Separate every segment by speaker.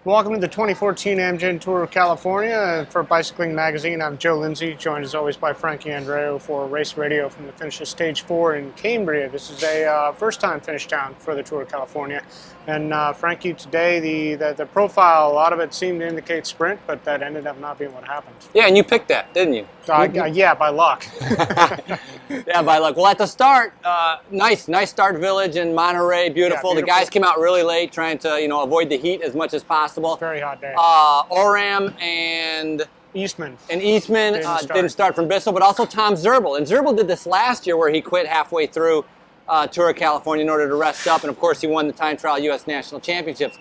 Speaker 1: Welcome to the 2014 Amgen Tour of California. For Bicycling Magazine, I'm Joe Lindsay, joined as always by Frankie Andreu for Race Radio from the finish of Stage 4 in Cambria. This is a first-time finish town for the Tour of California. And Frankie, today the profile, a lot of it seemed to indicate sprint, but that ended up not being what happened.
Speaker 2: Yeah, and you picked that, didn't you?
Speaker 1: Yeah, by luck.
Speaker 2: Yeah, by luck. Well, at the start, nice start village in Monterey, beautiful.
Speaker 1: Yeah, beautiful.
Speaker 2: The guys came out really late, trying to avoid the heat as much as possible.
Speaker 1: Very hot day.
Speaker 2: Oram and
Speaker 1: Eastman
Speaker 2: didn't start from Bissell, but also Tom Zerbel. And Zerbel did this last year where he quit halfway through Tour of California in order to rest up, and of course he won the time trial U.S. National Championships.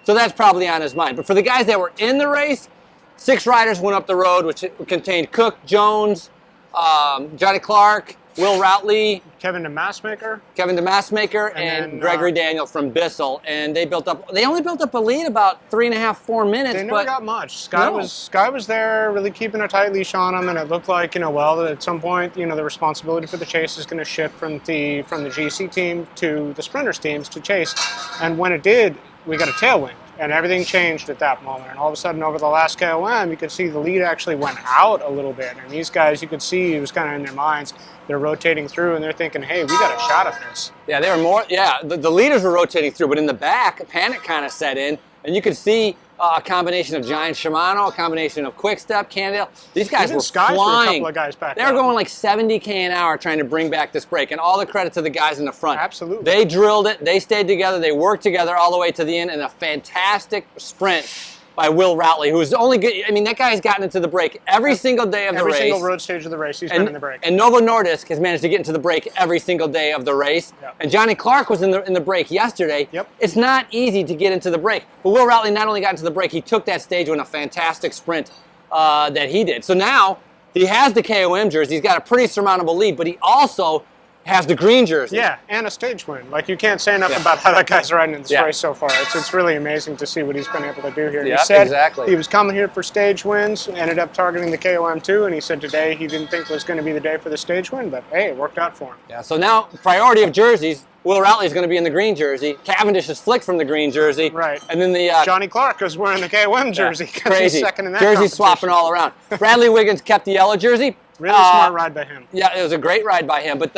Speaker 2: So that's probably on his mind. But for the guys that were in the race, 6 riders went up the road, which contained Cook, Jones, Johnny Clark, Will Routley,
Speaker 1: Kevin DeMassmaker,
Speaker 2: and Gregory Daniel from Bissell, and they only built up a lead about 3.5, 4 minutes.
Speaker 1: They never got much. Sky was there, really keeping a tight leash on them, and it looked like well, at some point the responsibility for the chase is going to shift from the GC team to the sprinters teams to chase, and when it did, we got a tailwind. And everything changed at that moment. And all of a sudden, over the last KOM, you could see the lead actually went out a little bit. And these guys, you could see it was kind of in their minds. They're rotating through, and they're thinking, hey, we got a shot at this.
Speaker 2: Yeah, they were more. Yeah, the leaders were rotating through, but in the back, panic kind of set in. And you could see a combination of Giant Shimano, a combination of Quickstep, Cannondale. These guys were flying.
Speaker 1: A couple of guys back
Speaker 2: they were going like 70 k an hour trying to bring back this break, and all the credit to the guys in the front.
Speaker 1: Absolutely.
Speaker 2: They drilled it. They stayed together. They worked together all the way to the end, and a fantastic sprint by Will Routley, who's only good. I mean, that guy has gotten into the break every single day of the race.
Speaker 1: Every single road stage of the race, he's been in the break.
Speaker 2: And Novo Nordisk has managed to get into the break every single day of the race.
Speaker 1: Yep.
Speaker 2: And Johnny Clark was in the break yesterday.
Speaker 1: Yep.
Speaker 2: It's not easy to get into the break. But Will Routley not only got into the break, he took that stage with a fantastic sprint that he did. So now he has the KOM jersey. He's got a pretty surmountable lead, but he also has the green jersey.
Speaker 1: Yeah, and a stage win. Like, you can't say enough about how that guy's riding in this race so far. It's really amazing to see what he's been able to do here.
Speaker 2: Yeah,
Speaker 1: he said
Speaker 2: exactly.
Speaker 1: He was coming here for stage wins, ended up targeting the KOM too, and he said today he didn't think was going to be the day for the stage win, but hey, it worked out for him.
Speaker 2: Yeah, so now, priority of jerseys, Will Routley is going to be in the green jersey. Cavendish is flicked from the green jersey.
Speaker 1: Right.
Speaker 2: And then the
Speaker 1: Johnny Clark is wearing the KOM jersey.
Speaker 2: Yeah, crazy.
Speaker 1: He's second in that
Speaker 2: jersey swapping all around. Bradley Wiggins kept the yellow jersey.
Speaker 1: Really smart ride by him.
Speaker 2: Yeah, it was a great ride by him. But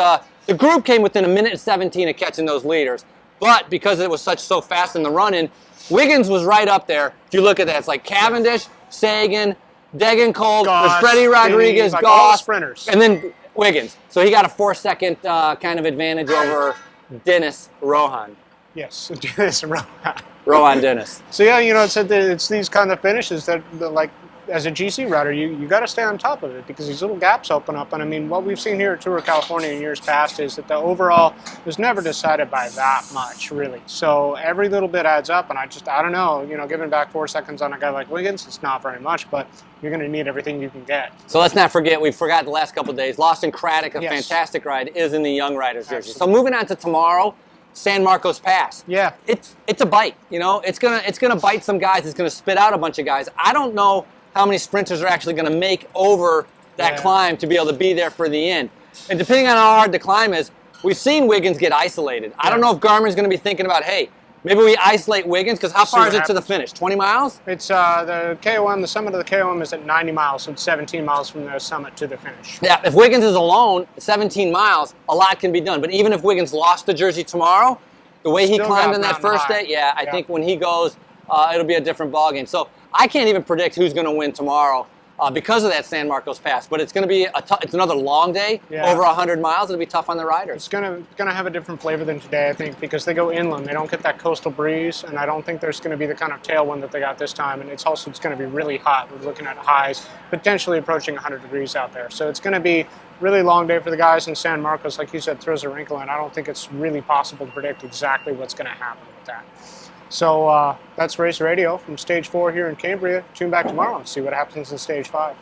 Speaker 2: the group came within 1:17 of catching those leaders. But because it was so fast in the run-in, Wiggins was right up there. If you look at that, it's like Cavendish, Sagan, Degenkolb, Freddie Rodriguez,
Speaker 1: like
Speaker 2: Goss,
Speaker 1: all the sprinters.
Speaker 2: and then Wiggins. So he got a 4-second kind of advantage over Dennis Rohan.
Speaker 1: Yes, Dennis Rohan.
Speaker 2: Rohan Dennis.
Speaker 1: So yeah, it's these kind of finishes that like, as a GC rider, you got to stay on top of it because these little gaps open up. And I mean, what we've seen here at Tour of California in years past is that the overall was never decided by that much, really. So every little bit adds up, and I don't know, giving back 4 seconds on a guy like Wiggins, it's not very much, but you're going to need everything you can get.
Speaker 2: So let's not forget, we forgot the last couple of days, Lawson Craddock, a fantastic ride, is in the Young Riders jersey. So moving on to tomorrow, San Marcos Pass.
Speaker 1: Yeah.
Speaker 2: It's a bite, It's gonna bite some guys. It's gonna spit out a bunch of guys. I don't know how many sprinters are actually going to make over that climb to be able to be there for the end. And depending on how hard the climb is, we've seen Wiggins get isolated. I don't know if Garmin's going to be thinking about, hey, maybe we isolate Wiggins, because how far is it to the finish? 20 miles?
Speaker 1: It's the KOM, the summit of the KOM is at 90 miles, so it's 17 miles from the summit to the finish.
Speaker 2: Yeah, if Wiggins is alone, 17 miles, a lot can be done. But even if Wiggins lost the jersey tomorrow, the way he climbed in that first day, I think when he goes, it'll be a different ballgame. So I can't even predict who's going to win tomorrow because of that San Marcos Pass. But it's going to be it's another long day, over 100 miles. It'll be tough on the riders.
Speaker 1: It's going to have a different flavor than today, I think, because they go inland. They don't get that coastal breeze, and I don't think there's going to be the kind of tailwind that they got this time. And it's going to be really hot. We're looking at highs potentially approaching 100 degrees out there. So it's going to be a really long day for the guys in San Marcos. Like you said, throws a wrinkle in. I don't think it's really possible to predict exactly what's going to happen with that. So that's Race Radio from Stage 4 here in Cambria. Tune back tomorrow and see what happens in Stage 5.